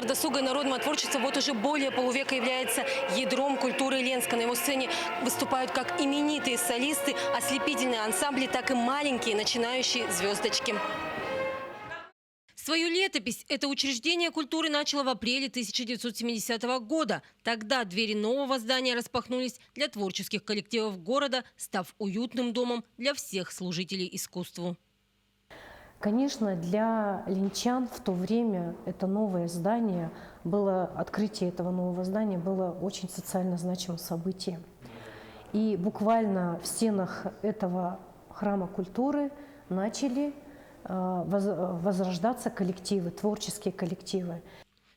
Центр досуга и народного творчества вот уже более полувека является ядром культуры Ленска. На его сцене выступают как именитые солисты, ослепительные ансамбли, так и маленькие начинающие звездочки. Свою летопись это учреждение культуры начало в апреле 1970 года. Тогда двери нового здания распахнулись для творческих коллективов города, став уютным домом для всех служителей искусству. Конечно, для ленчан в то время это новое здание, открытие этого нового здания было очень социально значимым событием. И буквально в стенах этого храма культуры начали возрождаться коллективы, творческие коллективы.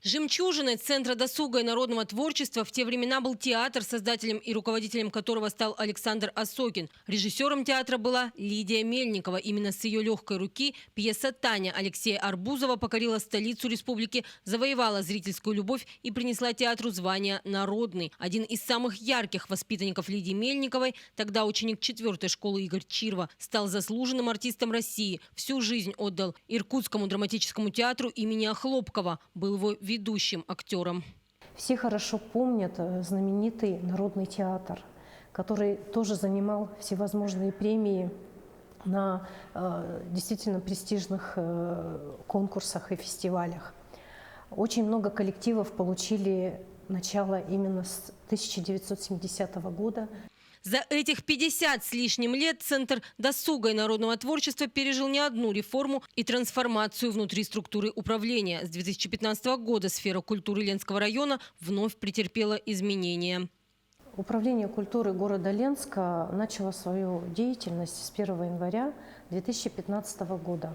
Жемчужиной Центра досуга и народного творчества в те времена был театр, создателем и руководителем которого стал Александр Осокин. Режиссером театра была Лидия Мельникова. Именно с ее легкой руки пьеса «Таня» Алексея Арбузова покорила столицу республики, завоевала зрительскую любовь и принесла театру звание «Народный». Один из самых ярких воспитанников Лидии Мельниковой, тогда ученик 4-й школы Игорь Чирва, стал заслуженным артистом России. Всю жизнь отдал Иркутскому драматическому театру имени Охлопкова. Был его ведущим актером. Все хорошо помнят знаменитый Народный театр, который тоже занимал всевозможные премии на действительно престижных конкурсах и фестивалях. Очень много коллективов получили начало именно с 1970 года. За этих 50 с лишним лет Центр досуга и народного творчества пережил не одну реформу и трансформацию внутри структуры управления. С 2015 года сфера культуры Ленского района вновь претерпела изменения. Управление культуры города Ленска начало свою деятельность с 1 января 2015 года.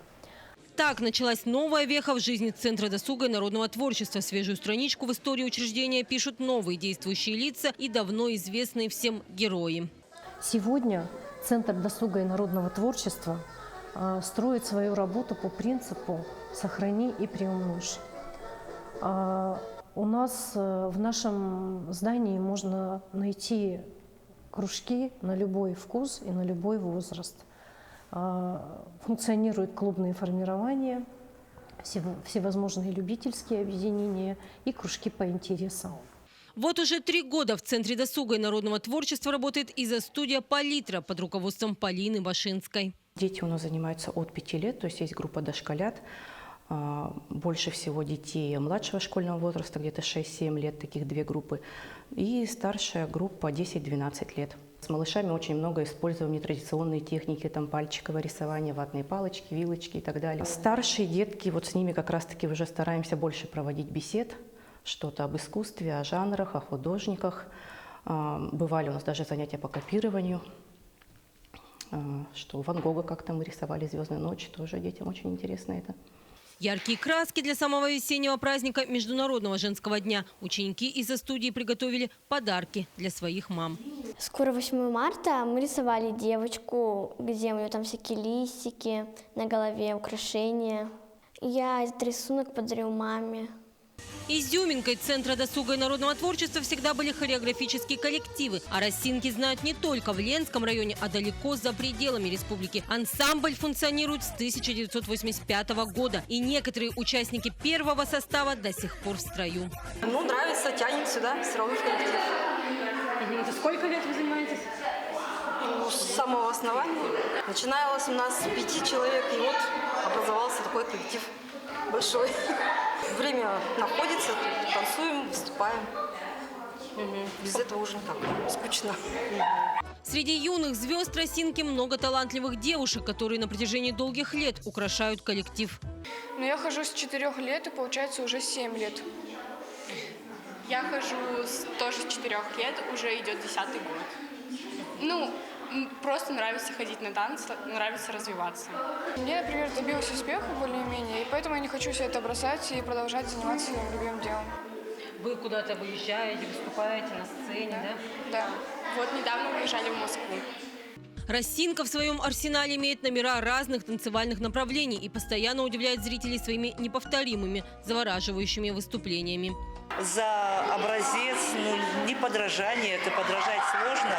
Так началась новая веха в жизни Центра досуга и народного творчества. Свежую страничку в истории учреждения пишут новые действующие лица и давно известные всем герои. Сегодня Центр досуга и народного творчества строит свою работу по принципу «сохрани и приумножь». У нас в нашем здании можно найти кружки на любой вкус и на любой возраст. Функционируют клубные формирования, всевозможные любительские объединения и кружки по интересам. Вот уже 3 года в Центре досуга и народного творчества работает изо-студия «Палитра» под руководством Полины Башинской. Дети у нас занимаются от 5 лет, то есть есть группа дошколят. Больше всего детей младшего школьного возраста, где-то 6-7 лет, таких 2 группы. И старшая группа 10-12 лет. С малышами очень много используем нетрадиционные техники, там пальчиковое рисование, ватные палочки, вилочки и так далее. Старшие детки, вот с ними как раз-таки уже стараемся больше проводить бесед, что-то об искусстве, о жанрах, о художниках. Бывали у нас даже занятия по копированию, что у Ван Гога как-то мы рисовали «Звездную ночь», тоже детям очень интересно это. Яркие краски для самого весеннего праздника Международного женского дня. Ученики из-за студии приготовили подарки для своих мам. Скоро 8 марта, мы рисовали девочку, где у нее там всякие листики, на голове украшения. Я этот рисунок подарю маме. Изюминкой Центра досуга и народного творчества всегда были хореографические коллективы. А росинки знают не только в Ленском районе, а далеко за пределами республики. Ансамбль функционирует с 1985 года. И некоторые участники первого состава до сих пор в строю. Ну, нравится, тянет сюда, все равно в коллектив. Это сколько лет вы занимаетесь? С самого основания. Начиналось у нас с 5 человек, и вот образовался такой коллектив большой. Время находится, танцуем, выступаем. Без этого уже никак. Скучно. Среди юных звезд росинки много талантливых девушек, которые на протяжении долгих лет украшают коллектив. Но я хожу с 4 лет, и получается уже 7 лет. Я хожу тоже с 4 лет, уже идет 10-й год. Просто нравится ходить на танцы, нравится развиваться. Я, например, добилась успеха более-менее, и поэтому я не хочу все это бросать и продолжать заниматься своим любимым делом. Вы куда-то выезжаете, выступаете на сцене, да? Да. Вот недавно выезжали в Москву. Росинка в своем арсенале имеет номера разных танцевальных направлений и постоянно удивляет зрителей своими неповторимыми, завораживающими выступлениями. За образец, не подражание, это подражать сложно.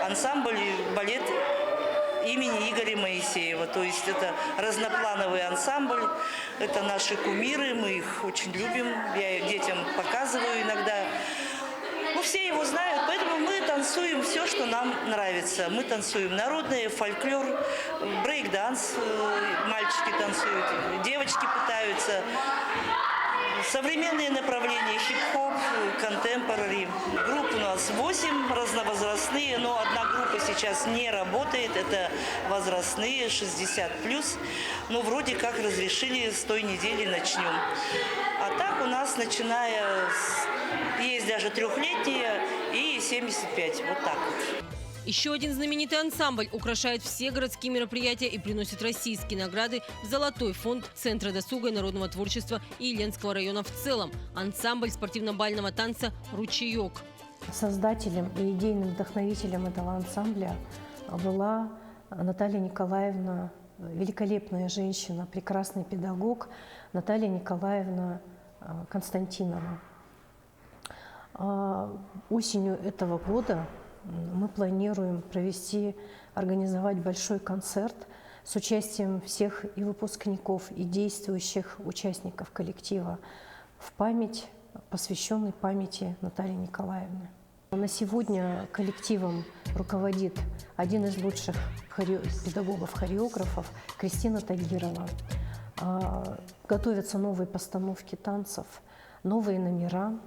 Ансамбль, балет имени Игоря Моисеева. То есть это разноплановый ансамбль, это наши кумиры, мы их очень любим. Я детям показываю иногда. Ну, все его знают, поэтому мы танцуем все, что нам нравится. Мы танцуем народный фольклор, брейк-данс, мальчики танцуют, девочки пытаются. Современные направления, хип-хоп, контемпорари. Групп у нас 8 разновозрастные, но одна группа сейчас не работает, это возрастные 60+. Ну, вроде как разрешили, с той недели начнем. А так у нас, начиная есть даже 3-летние и 75, вот так вот. Еще один знаменитый ансамбль украшает все городские мероприятия и приносит российские награды в Золотой фонд Центра досуга и народного творчества и Ленского района в целом. Ансамбль спортивно-бального танца «Ручеек». Создателем и идейным вдохновителем этого ансамбля была Наталья Николаевна, великолепная женщина, прекрасный педагог Наталья Николаевна Константинова. Осенью этого года мы планируем организовать большой концерт с участием всех и выпускников, и действующих участников коллектива посвященный памяти Натальи Николаевны. На сегодня коллективом руководит один из лучших педагогов-хореографов Кристина Тагирова. Готовятся новые постановки танцев, новые номера.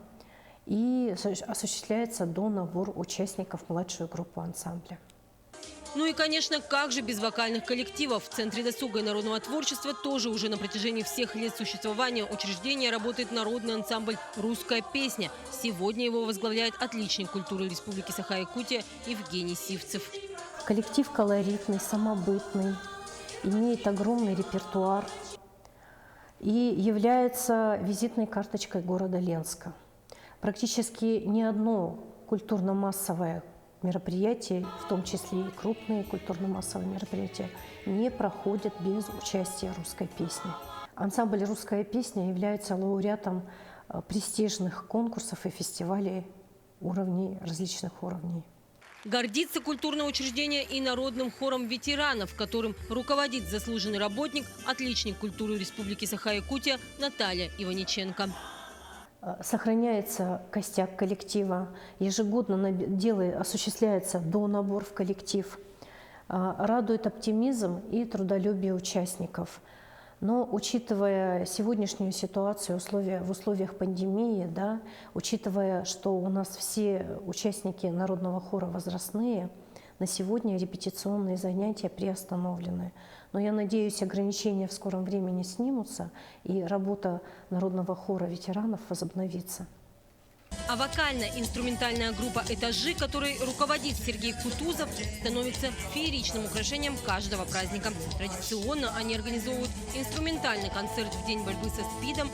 И осуществляется донабор участников в младшую группу ансамбля. Ну и, конечно, как же без вокальных коллективов? В Центре досуга и народного творчества тоже уже на протяжении всех лет существования учреждения работает народный ансамбль «Русская песня». Сегодня его возглавляет отличник культуры Республики Саха-Якутия Евгений Сивцев. Коллектив колоритный, самобытный, имеет огромный репертуар и является визитной карточкой города Ленска. Практически ни одно культурно-массовое мероприятие, в том числе и крупные культурно-массовые мероприятия, не проходят без участия русской песни. Ансамбль «Русская песня» является лауреатом престижных конкурсов и фестивалей различных уровней. Гордится культурное учреждение и народным хором ветеранов, которым руководит заслуженный работник, отличник культуры Республики Саха-Якутия Наталья Иваниченко. Сохраняется костяк коллектива, ежегодно осуществляется донабор в коллектив. Радует оптимизм и трудолюбие участников. Но учитывая сегодняшнюю ситуацию в условиях пандемии, учитывая, что у нас все участники народного хора возрастные, на сегодня репетиционные занятия приостановлены. Но я надеюсь, ограничения в скором времени снимутся, и работа народного хора ветеранов возобновится. А вокально-инструментальная группа «Этажи», которой руководит Сергей Кутузов, становится фееричным украшением каждого праздника. Традиционно они организовывают инструментальный концерт в день борьбы со СПИДом.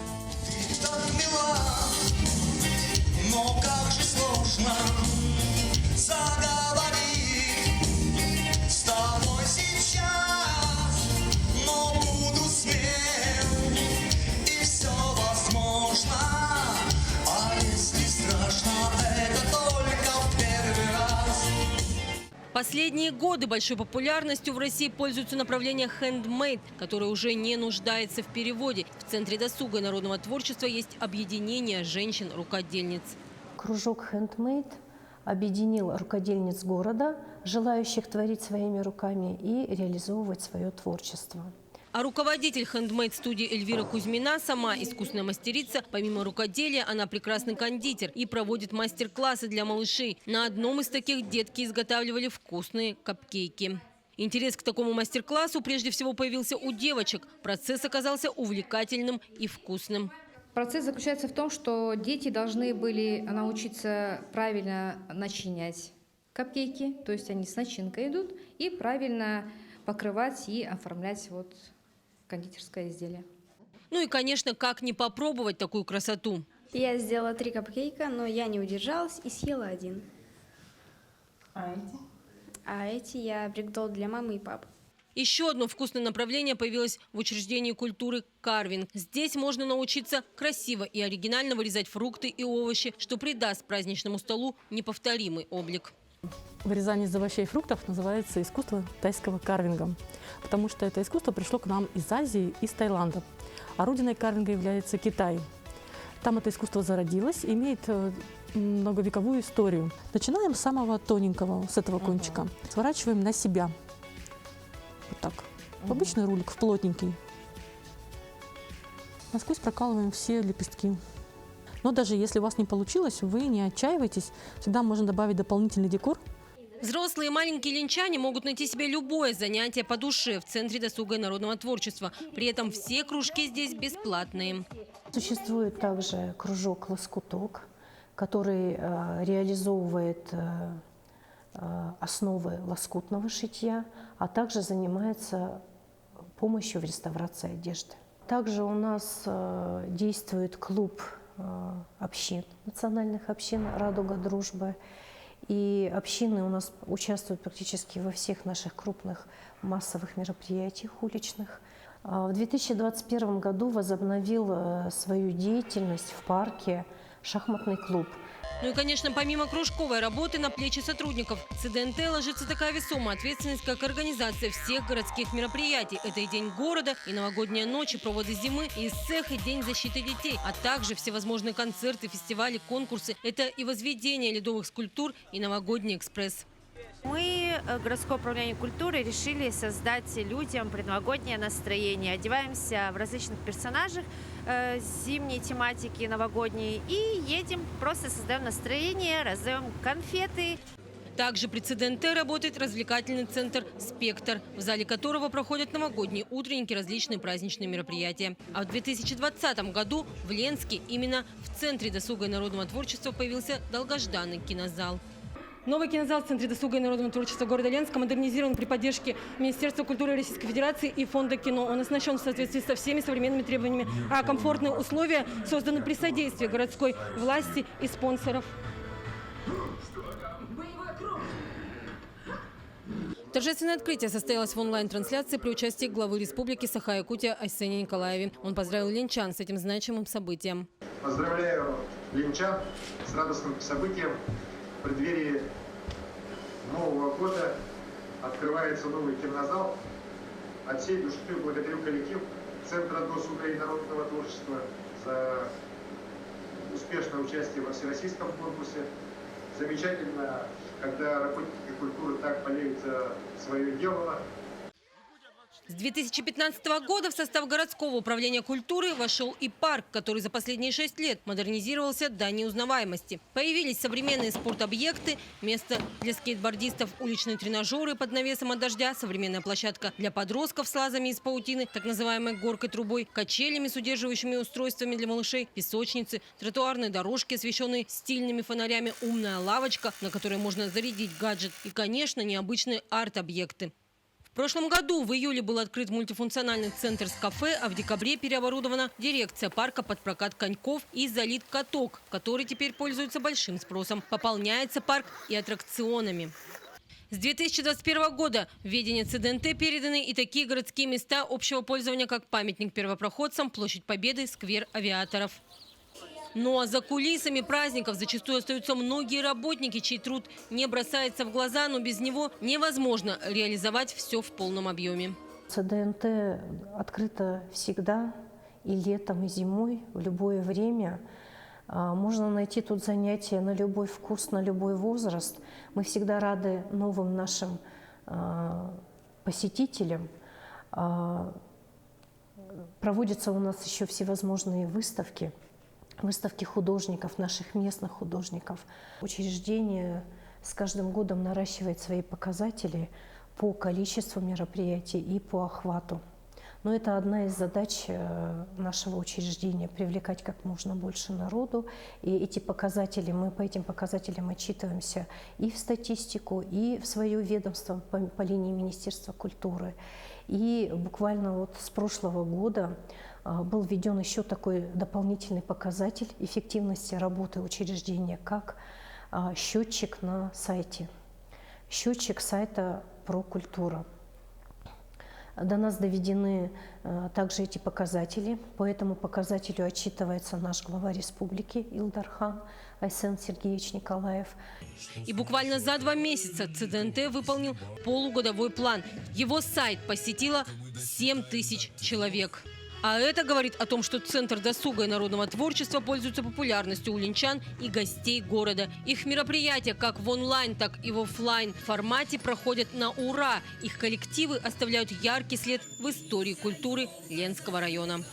Но как же сложно заговорить с тобой сейчас, но буду смел, и все возможно. А если страшно, это только в первый раз. Последние годы большой популярностью в России пользуется направление «Handmade», которое уже не нуждается в переводе. В Центре досуга и народного творчества есть объединение женщин-рукодельниц. Кружок «Handmade» объединил рукодельниц города, желающих творить своими руками и реализовывать свое творчество. А руководитель хендмейд-студии Эльвира Кузьмина сама искусная мастерица. Помимо рукоделия, она прекрасный кондитер и проводит мастер-классы для малышей. На одном из таких детки изготавливали вкусные капкейки. Интерес к такому мастер-классу прежде всего появился у девочек. Процесс оказался увлекательным и вкусным. Процесс заключается в том, что дети должны были научиться правильно начинять капкейки, то есть они с начинкой идут, и правильно покрывать и оформлять кондитерское изделие. Ну и, конечно, как не попробовать такую красоту. Я сделала 3 капкейка, но я не удержалась и съела 1. А эти я приготовила для мамы и папы. Еще одно вкусное направление появилось в учреждении культуры «Карвинг». Здесь можно научиться красиво и оригинально вырезать фрукты и овощи, что придаст праздничному столу неповторимый облик. Вырезание из овощей и фруктов называется искусство тайского карвинга, потому что это искусство пришло к нам из Азии, из Таиланда. А родиной карвинга является Китай. Там это искусство зародилось, имеет многовековую историю. Начинаем с самого тоненького, с этого кончика. Сворачиваем на себя. Вот так. В обычный рулик, в плотненький. Насквозь прокалываем все лепестки. Но даже если у вас не получилось, вы не отчаивайтесь. Всегда можно добавить дополнительный декор. Взрослые и маленькие линчане могут найти себе любое занятие по душе в Центре досуга и народного творчества. При этом все кружки здесь бесплатные. Существует также кружок «Лоскуток», который реализовывает основы лоскутного шитья, а также занимается помощью в реставрации одежды. Также у нас действует клуб общин, национальных общин «Радуга дружбы». И общины у нас участвуют практически во всех наших крупных массовых мероприятиях уличных. В 2021 году возобновил свою деятельность в парке шахматный клуб. Ну и, конечно, помимо кружковой работы на плечи сотрудников ЦДНТ ложится такая весомая ответственность, как организация всех городских мероприятий. Это и День города, и новогодняя ночь, и проводы зимы, и ИСЭХ, и День защиты детей, а также всевозможные концерты, фестивали, конкурсы. Это и возведение ледовых скульптур, и новогодний экспресс. Мы, городское управление культуры, решили создать людям предновогоднее настроение. Одеваемся в различных персонажах зимней тематики, новогодней, и едем, просто создаем настроение, раздаем конфеты. Также при ЦДНТ работает развлекательный центр «Спектр», в зале которого проходят новогодние утренники, различные праздничные мероприятия. А в 2020 году в Ленске именно в Центре досуга и народного творчества появился долгожданный кинозал. Новый кинозал в Центре досуга и народного творчества города Ленска модернизирован при поддержке Министерства культуры Российской Федерации и Фонда кино. Он оснащен в соответствии со всеми современными требованиями, а комфортные условия созданы при содействии городской власти и спонсоров. Торжественное открытие состоялось в онлайн-трансляции при участии главы республики Саха-Якутия Айсене Николаеве. Он поздравил ленчан с этим значимым событием. Поздравляю ленчан с радостным событием. В преддверии Нового года открывается новый кинозал. От всей души благодарю коллектив Центра досуга и народного творчества за успешное участие во всероссийском конкурсе. Замечательно, когда работники культуры так болеют за свое дело. С 2015 года в состав городского управления культуры вошел и парк, который за последние 6 лет модернизировался до неузнаваемости. Появились современные спортобъекты, место для скейтбордистов, уличные тренажеры под навесом от дождя, современная площадка для подростков с лазами из паутины, так называемой горкой-трубой, качелями с удерживающими устройствами для малышей, песочницы, тротуарные дорожки, освещенные стильными фонарями, умная лавочка, на которой можно зарядить гаджет и, конечно, необычные арт-объекты. В прошлом году в июле был открыт мультифункциональный центр с кафе, а в декабре переоборудована дирекция парка под прокат коньков и залит каток, который теперь пользуется большим спросом. Пополняется парк и аттракционами. С 2021 года в ведение ЦДНТ переданы и такие городские места общего пользования, как памятник первопроходцам, площадь Победы, сквер авиаторов. Ну а за кулисами праздников зачастую остаются многие работники, чей труд не бросается в глаза, но без него невозможно реализовать все в полном объеме. ЦДНТ открыто всегда, и летом, и зимой, в любое время. Можно найти тут занятия на любой вкус, на любой возраст. Мы всегда рады новым нашим посетителям. Проводятся у нас еще всевозможные выставки. Выставки художников, наших местных художников. Учреждение с каждым годом наращивает свои показатели по количеству мероприятий и по охвату. Но это одна из задач нашего учреждения – привлекать как можно больше народу. И эти показатели, мы по этим показателям отчитываемся и в статистику, и в свое ведомство по линии Министерства культуры. И буквально вот с прошлого года был введен еще такой дополнительный показатель эффективности работы учреждения, как счетчик на сайте. Счетчик сайта «Прокультура». До нас доведены также эти показатели. По этому показателю отчитывается наш глава республики Илдархан Айсен Сергеевич Николаев. И буквально за 2 месяца ЦДНТ выполнил полугодовой план. Его сайт посетило 7000 человек. А это говорит о том, что Центр досуга и народного творчества пользуется популярностью у линчан и гостей города. Их мероприятия как в онлайн, так и в офлайн формате проходят на ура. Их коллективы оставляют яркий след в истории культуры Ленского района.